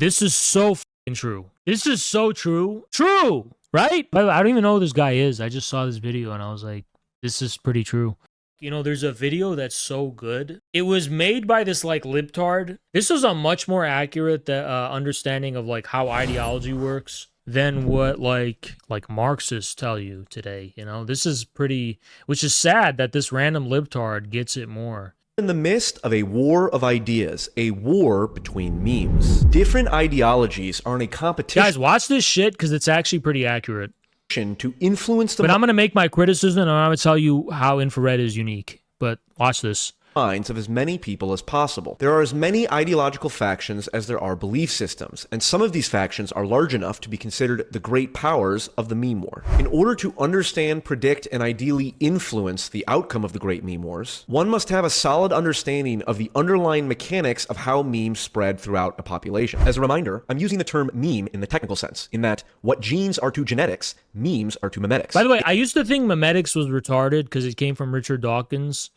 This is so fucking true. This is so true. True, right? I don't even know who this guy is. I just saw this video and I was like, this is pretty true. You know, there's a video that's so good. It was made by this like libtard. This was a much more accurate understanding of like how ideology works than what like Marxists tell you today. You know, this is pretty, which is sad that this random libtard gets it more. In the midst of a war of ideas, a war between memes. Different ideologies are in a competition. Guys, watch this shit because it's actually pretty accurate. To influence the But I'm going to make my criticism and I'm going to tell you how infrared is unique. But watch this. Minds of as many people as possible. There are as many ideological factions as there are belief systems, and some of these factions are large enough to be considered the great powers of the meme war. In order to understand, predict, and ideally influence the outcome of the great meme wars, one must have a solid understanding of the underlying mechanics of how memes spread throughout a population. As a reminder, I'm using the term meme in the technical sense, in that what genes are to genetics, memes are to memetics. By the way, I used to think memetics was retarded because it came from Richard Dawkins.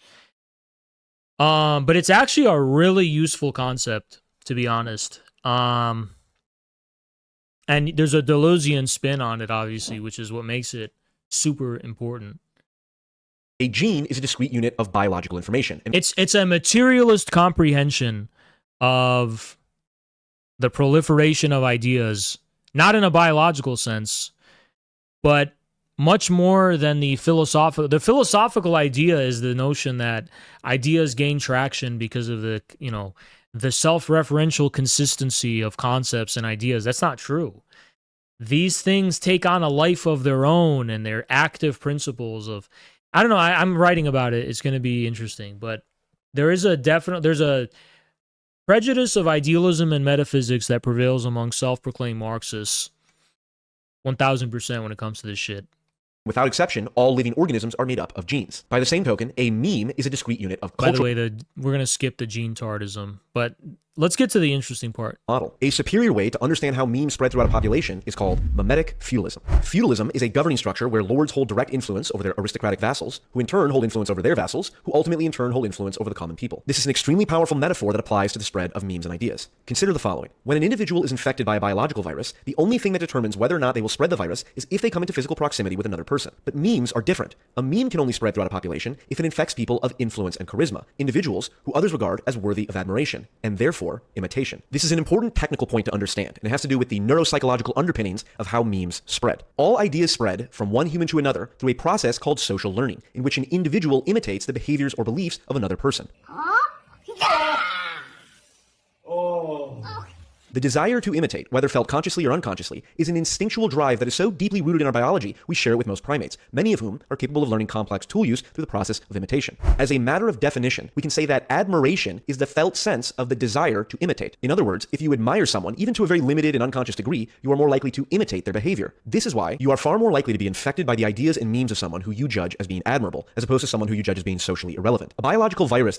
But it's actually a really useful concept, to be honest. And there's a Deleuzian spin on it, obviously, which is what makes it super important. A gene is a discrete unit of biological information. And it's a materialist comprehension of the proliferation of ideas, not in a biological sense, but much more than the philosophical. The philosophical idea is the notion that ideas gain traction because of the, you know, the self-referential consistency of concepts and ideas. That's not true. These things take on a life of their own and they're active principles of, I don't know, I'm writing about it. It's going to be interesting, but there's a prejudice of idealism and metaphysics that prevails among self-proclaimed Marxists 1000% when it comes to this shit. Without exception, all living organisms are made up of genes. By the same token, a meme is a discrete unit of cultural... By the way, we're going to skip the gene tardism, but let's get to the interesting part. Model. A superior way to understand how memes spread throughout a population is called memetic feudalism. Feudalism is a governing structure where lords hold direct influence over their aristocratic vassals, who in turn hold influence over their vassals, who ultimately in turn hold influence over the common people. This is an extremely powerful metaphor that applies to the spread of memes and ideas. Consider the following. When an individual is infected by a biological virus, the only thing that determines whether or not they will spread the virus is if they come into physical proximity with another person. But memes are different. A meme can only spread throughout a population if it infects people of influence and charisma, individuals who others regard as worthy of admiration, and therefore imitation. This is an important technical point to understand, and it has to do with the neuropsychological underpinnings of how memes spread. All ideas spread from one human to another through a process called social learning, in which an individual imitates the behaviors or beliefs of another person. The desire to imitate, whether felt consciously or unconsciously, is an instinctual drive that is so deeply rooted in our biology, we share it with most primates, many of whom are capable of learning complex tool use through the process of imitation. As a matter of definition, we can say that admiration is the felt sense of the desire to imitate. In other words, if you admire someone, even to a very limited and unconscious degree, you are more likely to imitate their behavior. This is why you are far more likely to be infected by the ideas and memes of someone who you judge as being admirable, as opposed to someone who you judge as being socially irrelevant. A biological virus...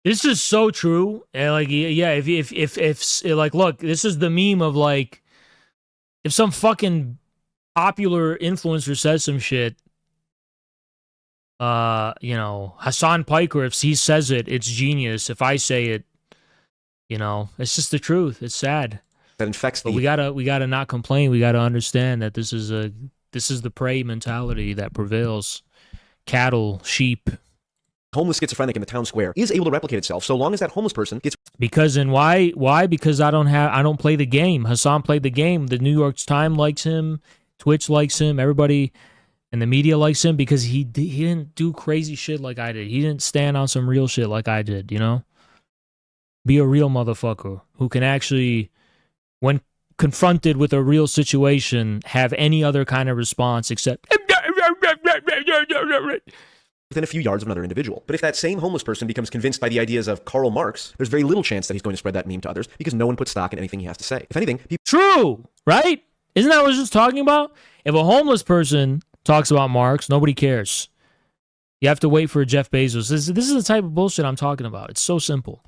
This is so true. And like, yeah, if like, look, this is the meme of like, if some fucking popular influencer says some shit, you know, Hassan Piker, if he says it, it's genius. If I say it, you know, it's just the truth. It's sad. That infects the... But we gotta not complain. We gotta understand that this is the prey mentality that prevails. Cattle, sheep. Homeless schizophrenic in the town square is able to replicate itself so long as that homeless person gets... Why? Because I don't play the game. Hassan played the game. The New York Times likes him. Twitch likes him. Everybody in the media likes him because he didn't do crazy shit like I did. He didn't stand on some real shit like I did, you know? Be a real motherfucker who can actually, when confronted with a real situation, have any other kind of response except... within a few yards of another individual. But if that same homeless person becomes convinced by the ideas of Karl Marx, there's very little chance that he's going to spread that meme to others because no one puts stock in anything he has to say. If anything, people... True, right? Isn't that what I was just talking about? If a homeless person talks about Marx, nobody cares. You have to wait for Jeff Bezos. This is the type of bullshit I'm talking about. It's so simple.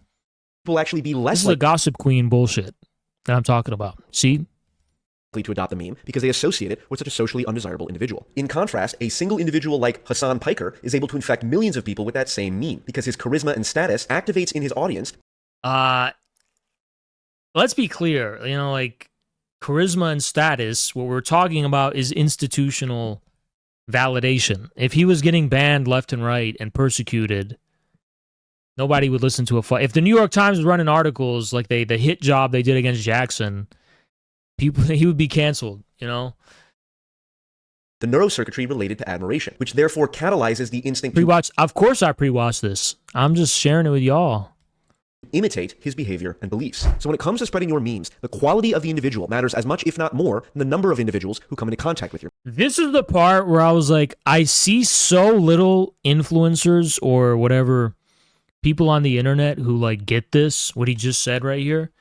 Will actually be less... This is the gossip queen bullshit that I'm talking about. See? To adopt the meme because they associate it with such a socially undesirable individual. In contrast, a single individual like Hassan Piker is able to infect millions of people with that same meme because his charisma and status activates in his audience. let's be clear, like charisma and status, what we're talking about is institutional validation. If he was getting banned left and right and persecuted, nobody would listen to a fight. If the New York Times was running articles like the hit job they did against Jackson, he would be canceled, The neurocircuitry related to admiration, which therefore catalyzes the instinct Pre-watch. Of course I pre-watched this. I'm just sharing it with y'all. imitate his behavior and beliefs. So when it comes to spreading your memes, the quality of the individual matters as much, if not more, than the number of individuals who come into contact with your. This is the part where I was like, I see so little influencers or whatever people on the internet who like get this, what he just said right here.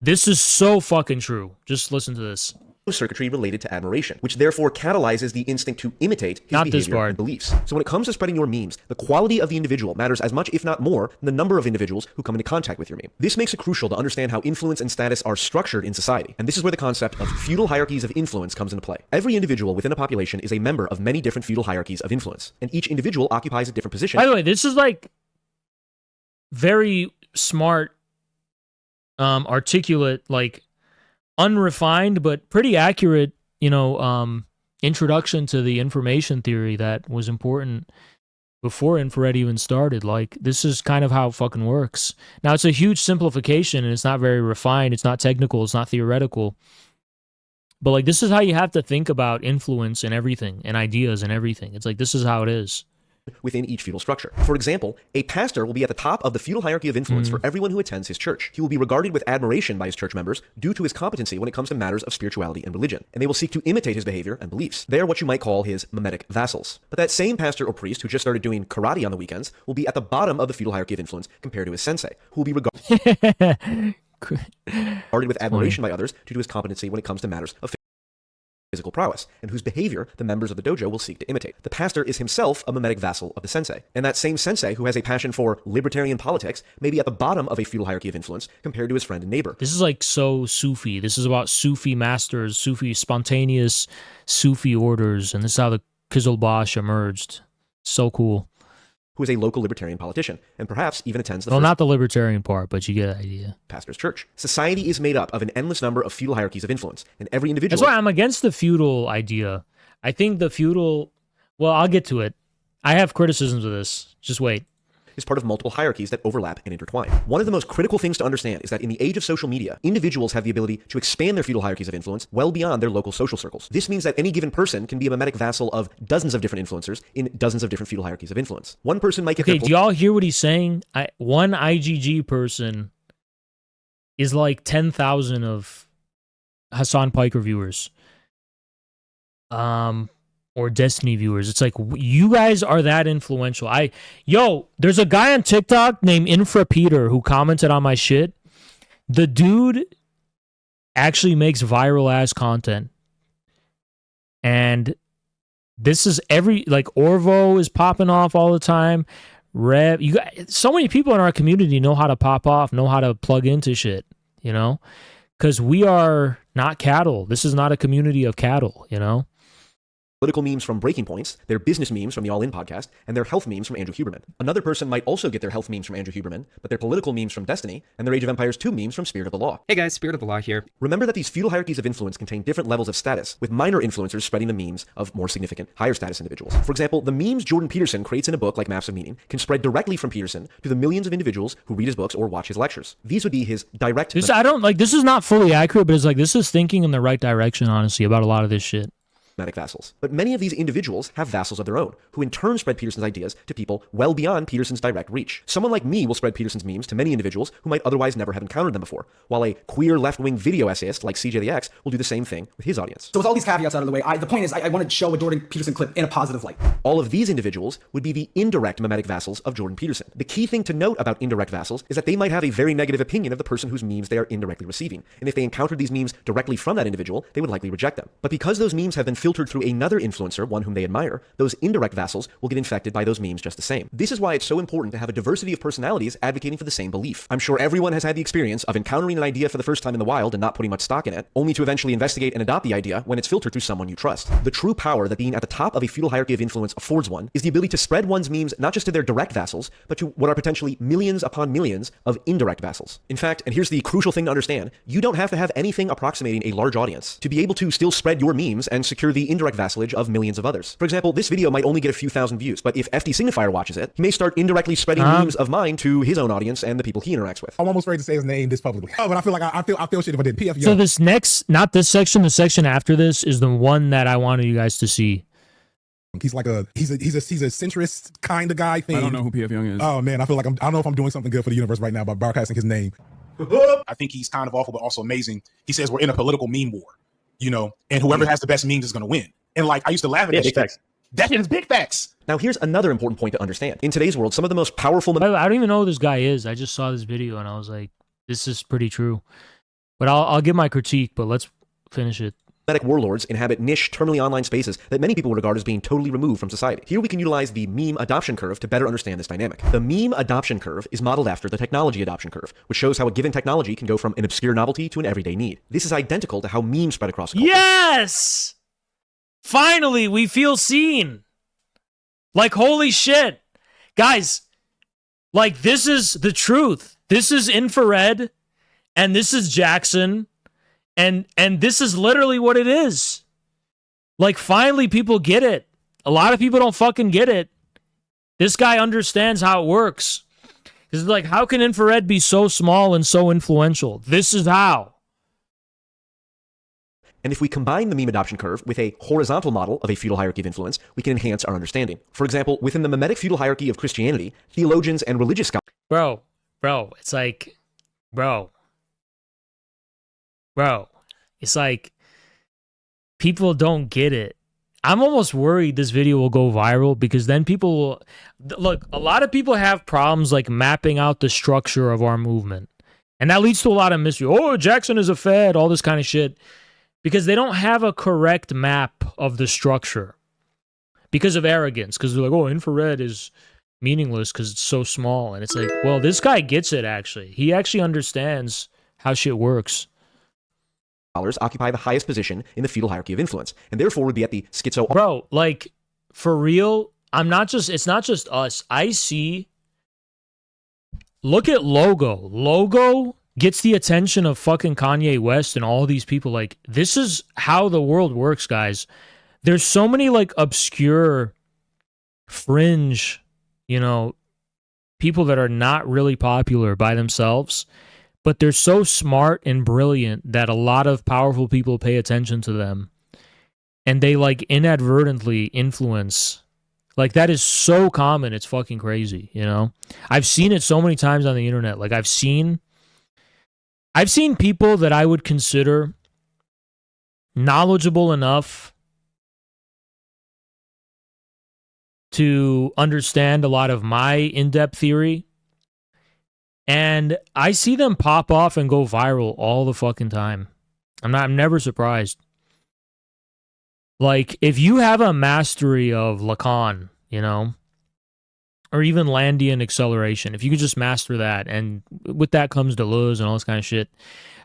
This is so fucking true. Just listen to this. Circuitry related to admiration, which therefore catalyzes the instinct to imitate his behavior and beliefs. So when it comes to spreading your memes, the quality of the individual matters as much, if not more, than the number of individuals who come into contact with your meme. This makes it crucial to understand how influence and status are structured in society. And this is where the concept of feudal hierarchies of influence comes into play. Every individual within a population is a member of many different feudal hierarchies of influence, and each individual occupies a different position. By the way, this is like very smart, articulate, like unrefined but pretty accurate, introduction to the information theory that was important before infrared even started. Like, this is kind of how it fucking works. Now, it's a huge simplification and it's not very refined. It's not technical. It's not theoretical. But like, this is how you have to think about influence and everything and ideas and everything. It's like, this is how it is. Within each feudal structure. For example, a pastor will be at the top of the feudal hierarchy of influence for everyone who attends his church. He will be regarded with admiration by his church members due to his competency when it comes to matters of spirituality and religion, and they will seek to imitate his behavior and beliefs. They are what you might call his memetic vassals. But that same pastor or priest who just started doing karate on the weekends will be at the bottom of the feudal hierarchy of influence compared to his sensei, who will be regarded with admiration by others due to his competency when it comes to matters of physical prowess, and whose behavior the members of the dojo will seek to imitate. The pastor is himself a memetic vassal of the sensei, and that same sensei who has a passion for libertarian politics may be at the bottom of a feudal hierarchy of influence compared to his friend and neighbor. This is like so Sufi. This is about Sufi masters, spontaneous Sufi orders, and this is how the Kizilbash emerged. So cool. Who is a local libertarian politician, and perhaps even attends the well, not the libertarian part, but you get the idea. Pastor's church. Society is made up of an endless number of feudal hierarchies of influence, and every individual... That's why I'm against the feudal idea. I think the feudal... Well, I'll get to it. I have criticisms of this. Just wait. Is part of multiple hierarchies that overlap and intertwine. One of the most critical things to understand is that in the age of social media, individuals have the ability to expand their feudal hierarchies of influence well beyond their local social circles. This means that any given person can be a memetic vassal of dozens of different influencers in dozens of different feudal hierarchies of influence. One person might get... Okay, do y'all hear what he's saying? One IGG person is like 10,000 of Hassan Piker viewers. Or Destiny viewers. It's like, you guys are that influential. There's a guy on TikTok named Infra Peter who commented on my shit. The dude actually makes viral ass content. And this is like Orvo is popping off all the time. So many people in our community know how to pop off, know how to plug into shit, because we are not cattle. This is not a community of cattle, Political memes from Breaking Points, their business memes from the All In podcast, and their health memes from Andrew Huberman. Another person might also get their health memes from Andrew Huberman, but their political memes from Destiny, and their Age of Empires 2 memes from Spirit of the Law. Hey guys, Spirit of the Law here. Remember that these feudal hierarchies of influence contain different levels of status, with minor influencers spreading the memes of more significant, higher status individuals. For example, the memes Jordan Peterson creates in a book like Maps of Meaning can spread directly from Peterson to the millions of individuals who read his books or watch his lectures. These would be his direct... This is not fully accurate, but it's like, this is thinking in the right direction, honestly, about a lot of this shit. Memetic vassals. But many of these individuals have vassals of their own, who in turn spread Peterson's ideas to people well beyond Peterson's direct reach. Someone like me will spread Peterson's memes to many individuals who might otherwise never have encountered them before, while a queer left-wing video essayist like CJ the X will do the same thing with his audience. So with all these caveats out of the way, the point is I want to show a Jordan Peterson clip in a positive light. All of these individuals would be the indirect memetic vassals of Jordan Peterson. The key thing to note about indirect vassals is that they might have a very negative opinion of the person whose memes they are indirectly receiving, and if they encountered these memes directly from that individual, they would likely reject them. But because those memes have been filtered through another influencer, one whom they admire, those indirect vassals will get infected by those memes just the same. This is why it's so important to have a diversity of personalities advocating for the same belief. I'm sure everyone has had the experience of encountering an idea for the first time in the wild and not putting much stock in it, only to eventually investigate and adopt the idea when it's filtered through someone you trust. The true power that being at the top of a feudal hierarchy of influence affords one is the ability to spread one's memes not just to their direct vassals, but to what are potentially millions upon millions of indirect vassals. In fact, and here's the crucial thing to understand, you don't have to have anything approximating a large audience to be able to still spread your memes and secure the indirect vassalage of millions of others. For example, this video might only get a few thousand views, but if FD Signifier watches it, he may start indirectly spreading memes of mine to his own audience and the people he interacts with. I'm almost ready to say his name this publicly. Oh, but I feel like I feel shit if I did. PF Jung. So this next, not this section, the section after this is the one that I wanted you guys to see. He's like he's a centrist kind of guy thing. I don't know who PF Jung is. Oh man, I feel like I don't know if I'm doing something good for the universe right now by broadcasting his name. I think he's kind of awful, but also amazing. He says we're in a political meme war, you know, and whoever has the best memes is going to win. And like, I used to laugh at that shit. Facts. That shit is big facts. Now, here's another important point to understand. In today's world, some of the most powerful... I don't even know who this guy is. I just saw this video and I was like, this is pretty true. But I'll give my critique, but let's finish it. Memetic warlords inhabit niche, terminally online spaces that many people regard as being totally removed from society. Here we can utilize the meme adoption curve to better understand this dynamic. The meme adoption curve is modeled after the technology adoption curve, which shows how a given technology can go from an obscure novelty to an everyday need. This is identical to how memes spread across culture. Yes! Finally, we feel seen. Like, holy shit. Guys, like, this is the truth. This is Infrared, and this is Jackson, and this is literally what it is. Like, finally, people get it. A lot of people don't fucking get it. This guy understands how it works. Because, like, how can Infrared be so small and so influential? This is how. And if we combine the meme adoption curve with a horizontal model of a feudal hierarchy of influence, we can enhance our understanding. For example, within the Memetic feudal hierarchy of Christianity, theologians and religious scholars... Bro, it's like, bro, it's like, people don't get it. I'm almost worried this video will go viral because then people will... Look, a lot of people have problems like mapping out the structure of our movement. And that leads to a lot of mystery. Oh, Jackson is a Fed, all this kind of shit. Because they don't have a correct map of the structure. Because of arrogance. Because they're like, oh, Infrared is meaningless because it's so small. And it's like, well, this guy gets it, actually. He actually understands how shit works. Scholars occupy the highest position in the feudal hierarchy of influence, and therefore would be at the schizo... Bro, like, for real, it's not just us. I see... Look at Logo. Logo gets the attention of fucking Kanye West and all these people. Like, this is how the world works, guys. There's so many, like, obscure, fringe, you know, people that are not really popular by themselves, but they're so smart and brilliant that a lot of powerful people pay attention to them. And they, like, inadvertently influence. Like, that is so common, it's fucking crazy, you know? I've seen it so many times on the internet. Like, I've seen people that I would consider knowledgeable enough to understand a lot of my in-depth theory, and I see them pop off and go viral all the fucking time. I'm never surprised. Like, if you have a mastery of Lacan, you know, or even Landian acceleration, if you could just master that, and with that comes Deleuze and all this kind of shit,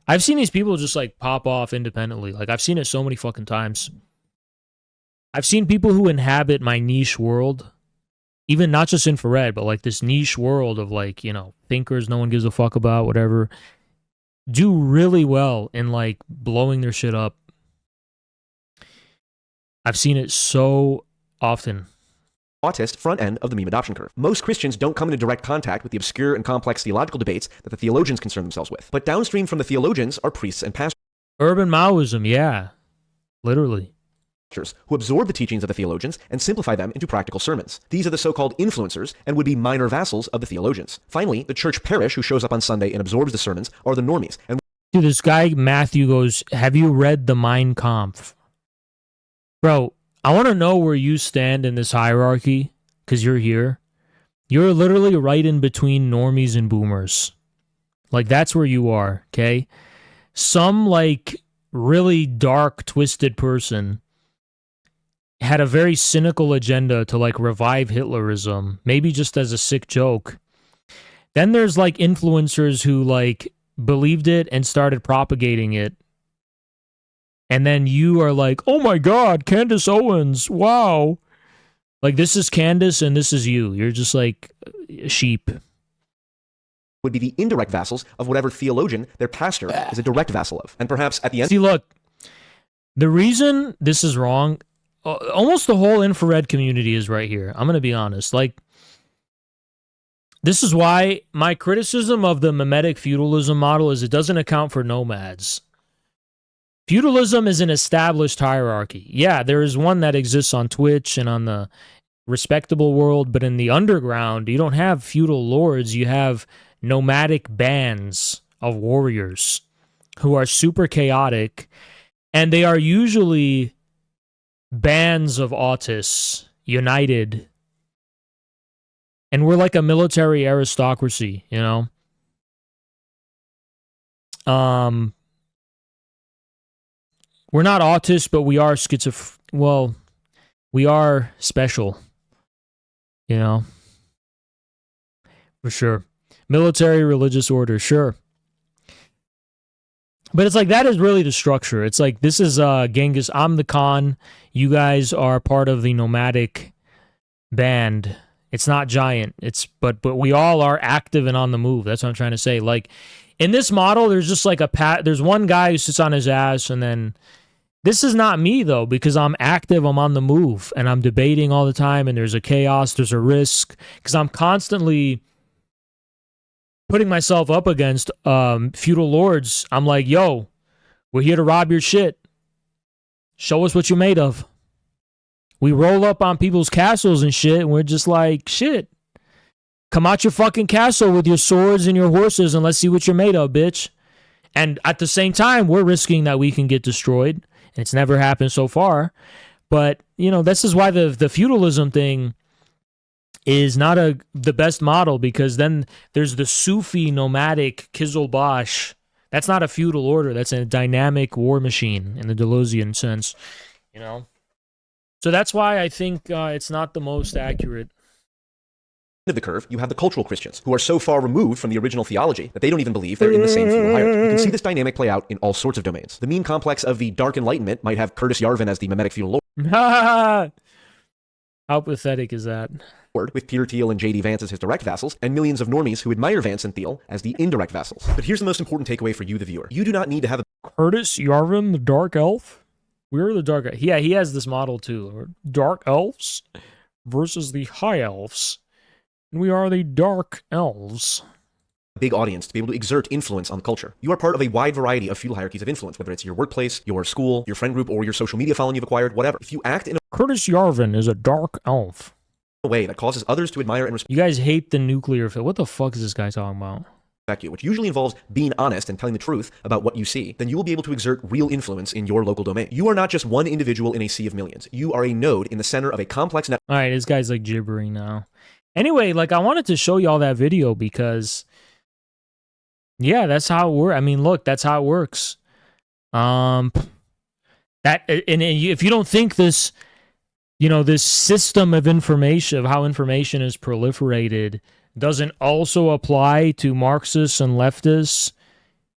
I've seen these people just, like, pop off independently. Like, I've seen it so many fucking times. I've seen people who inhabit my niche world, even not just Infrared, but, like, this niche world of, like, you know, thinkers no one gives a fuck about, whatever, do really well in, like, blowing their shit up. I've seen it so often. Autist front end of the meme adoption curve. Most Christians don't come into direct contact with the obscure and complex theological debates that the theologians concern themselves with. But downstream from the theologians are priests and pastors. Urban Maoism, yeah. Literally. Who absorb the teachings of the theologians and simplify them into practical sermons. These are the so-called influencers and would be minor vassals of the theologians. Finally, the church parish who shows up on Sunday and absorbs the sermons are the normies. And dude, this guy Matthew goes, have you read the Mein Kampf? Bro, I want to know where you stand in this hierarchy, because you're here. You're literally right in between normies and boomers. Like, that's where you are, okay? Some, like, really dark, twisted person had a very cynical agenda to like revive Hitlerism, maybe just as a sick joke. Then there's like influencers who like believed it and started propagating it. And then you are like, oh my God, Candace Owens, wow. Like, this is Candace and this is you. You're just like a sheep. Would be the indirect vassals of whatever theologian their pastor is a direct vassal of. And perhaps at the end... See, look, the reason this is wrong, almost the whole infrared community is right here. I'm going to be honest. Like, this is why my criticism of the memetic feudalism model is it doesn't account for nomads. Feudalism is an established hierarchy. Yeah, there is one that exists on Twitch and on the respectable world, but in the underground, you don't have feudal lords. You have nomadic bands of warriors who are super chaotic, and they are usually bands of autists united. And we're like a military aristocracy, you know? We're not autists, but we are well, we are special, you know? For sure. Military religious order, sure. But it's like, that is really the structure. It's like, this is Genghis, I'm the Khan, you guys are part of the nomadic band. It's not giant. But we all are active and on the move. That's what I'm trying to say. Like, in this model, there's just like there's one guy who sits on his ass, and then this is not me though, because I'm active, I'm on the move, and I'm debating all the time, and there's a chaos, there's a risk, because I'm constantly putting myself up against feudal lords. I'm like, yo, we're here to rob your shit. Show us what you're made of. We roll up on people's castles and shit, and we're just like, shit. Come out your fucking castle with your swords and your horses, and let's see what you're made of, bitch. And at the same time, we're risking that we can get destroyed. It's never happened so far. But, you know, this is why the feudalism thing is not the best model, because then there's the Sufi nomadic Kizilbash. That's not a feudal order. That's a dynamic war machine in the Deleuzian sense, you know? So that's why I think it's not the most accurate. Of the curve, you have the cultural Christians, who are so far removed from the original theology that they don't even believe they're in the same feudal hierarchy. You can see this dynamic play out in all sorts of domains. The meme complex of the Dark Enlightenment might have Curtis Yarvin as the memetic feudal How pathetic is that? lord, with Peter Thiel and J.D. Vance as his direct vassals, and millions of normies who admire Vance and Thiel as the indirect vassals. But here's the most important takeaway for you, the viewer. You do not need to have a... Curtis Yarvin, the Dark Elf? We're the Dark... Yeah, he has this model too. Dark Elves versus the High Elves. And we are the Dark Elves. Big audience to be able to exert influence on the culture. You are part of a wide variety of feudal hierarchies of influence, whether it's your workplace, your school, your friend group, or your social media following you've acquired, whatever. If you act in Curtis Yarvin is a Dark Elf. a way that causes others to admire and You guys hate the nuclear field. What the fuck is this guy talking about? respect you, which usually involves being honest and telling the truth about what you see, then you will be able to exert real influence in your local domain. You are not just one individual in a sea of millions. You are a node in the center of a complex network. Alright, this guy's like gibbering now. Anyway, like, I wanted to show y'all that video because, yeah, that's how it works. I mean, look, that's how it works. If you don't think this, you know, this system of information, of how information is proliferated, doesn't also apply to Marxists and leftists,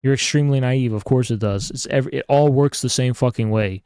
you're extremely naive. Of course it does. It all works the same fucking way.